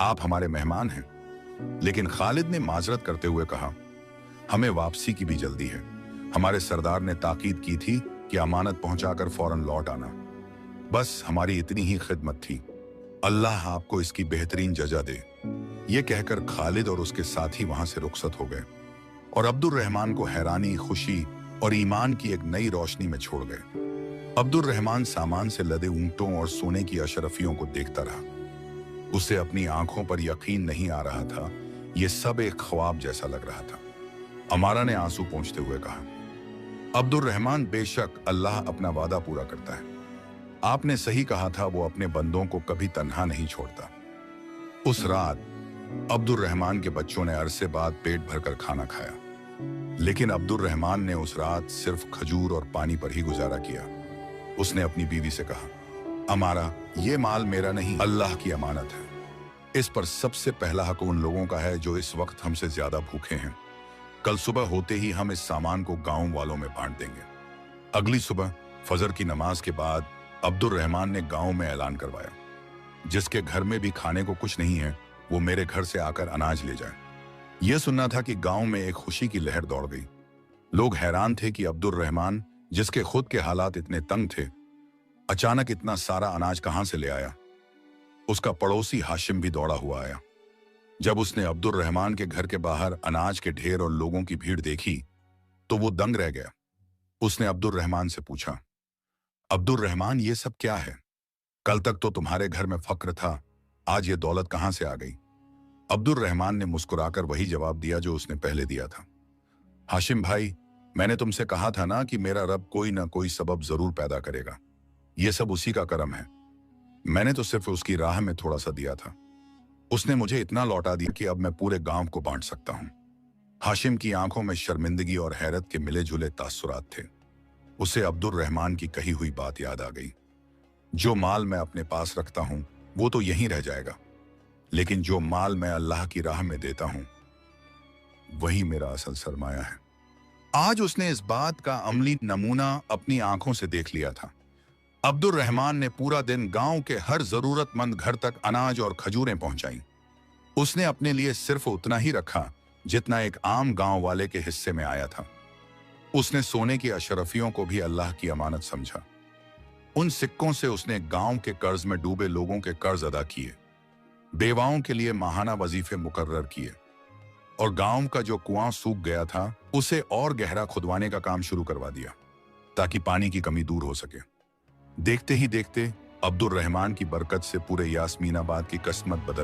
आप हमारे मेहमान हैं। लेकिन खालिद ने माजरत करते हुए कहा, हमें वापसी की भी जल्दी है। हमारे सरदार ने ताकीद की थी कि अमानत पहुंचाकर फौरन लौट आना। बस हमारी इतनी ही खिदमत थी। अल्लाह आपको इसकी बेहतरीन जजा दे। ये कहकर खालिद और उसके साथी वहां से रुखसत हो गए और अब्दुर रहमान को हैरानी, खुशी और ईमान की एक नई रोशनी में छोड़ गए। अब्दुर रहमान सामान से लदे ऊंटों और सोने की अशरफियों को देखता रहा। उसे अपनी आंखों पर यकीन नहीं आ रहा था। यह सब एक ख्वाब जैसा लग रहा था। अमारा ने आंसू पोंछते हुए कहा, अब्दुर रहमान, बेशक अल्लाह अपना वादा पूरा करता है। आपने सही कहा था, वो अपने बंदों को कभी तन्हा नहीं छोड़ता। उस रात अब्दुर रहमान के बच्चों ने अरसे बाद पेट भरकर खाना खाया, लेकिन अब्दुर रहमान ने उस रात सिर्फ खजूर और पानी पर ही गुजारा किया। उसने अपनी बीवी से कहा, अमारा, ये माल मेरा नहीं, अल्लाह की अमानत है। इस पर सबसे पहला हक उन लोगों का है जो इस वक्त हमसे ज्यादा भूखे हैं। कल सुबह होते ही हम इस सामान को गांव वालों में बांट देंगे। अगली सुबह फजर की नमाज के बाद अब्दुर रहमान ने गांव में ऐलान करवाया, जिसके घर में भी खाने को कुछ नहीं है, वो मेरे घर से आकर अनाज ले जाए। यह सुनना था कि गांव में एक खुशी की लहर दौड़ गई। लोग हैरान थे कि अब्दुर रहमान, जिसके खुद के हालात इतने तंग थे, अचानक इतना सारा अनाज कहां से ले आया। उसका पड़ोसी हाशिम भी दौड़ा हुआ आया। जब उसने अब्दुर रहमान के घर के बाहर अनाज के ढेर और लोगों की भीड़ देखी तो वो दंग रह गया। उसने अब्दुर रहमान से पूछा, अब्दुर रहमान, ये सब क्या है? कल तक तो तुम्हारे घर में फक्र था, आज ये दौलत कहां से आ गई? अब्दुर रहमान ने मुस्कुराकर वही जवाब दिया जो उसने पहले दिया था। हाशिम भाई, मैंने तुमसे कहा था ना कि मेरा रब कोई ना कोई सबब जरूर पैदा करेगा। ये सब उसी का करम है। मैंने तो सिर्फ उसकी राह में थोड़ा सा दिया था। उसने मुझे इतना लौटा दिया कि अब मैं पूरे गांव को बांट सकता हूं। हाशिम की आंखों में शर्मिंदगी और हैरत के मिले जुले तासुरात थे। उसे अब्दुर रहमान की कही हुई बात याद आ गई, जो माल मैं अपने पास रखता हूं वो तो यहीं रह जाएगा, लेकिन जो माल मैं अल्लाह की राह में देता हूं वही मेरा असल सरमाया है। आज उसने इस बात का अमली नमूना अपनी आंखों से देख लिया था। अब्दुर रहमान ने पूरा दिन गांव के हर जरूरतमंद घर तक अनाज और खजूरें पहुंचाई। उसने अपने लिए सिर्फ उतना ही रखा जितना एक आम गांव वाले के हिस्से में आया था। उसने सोने की अशरफियों को भी अल्लाह की अमानत समझा। उन सिक्कों से उसने गांव के कर्ज में डूबे लोगों के कर्ज अदा किए, बेवाओं के लिए माहाना वजीफे मुकर्रर किए और गांव का जो कुआं सूख गया था उसे और गहरा खुदवाने का काम शुरू करवा दिया ताकि पानी की कमी दूर हो सके। देखते ही देखते अब्दुर रहमान की बरकत से पूरे यास्मीनाबाद की किस्मत बदल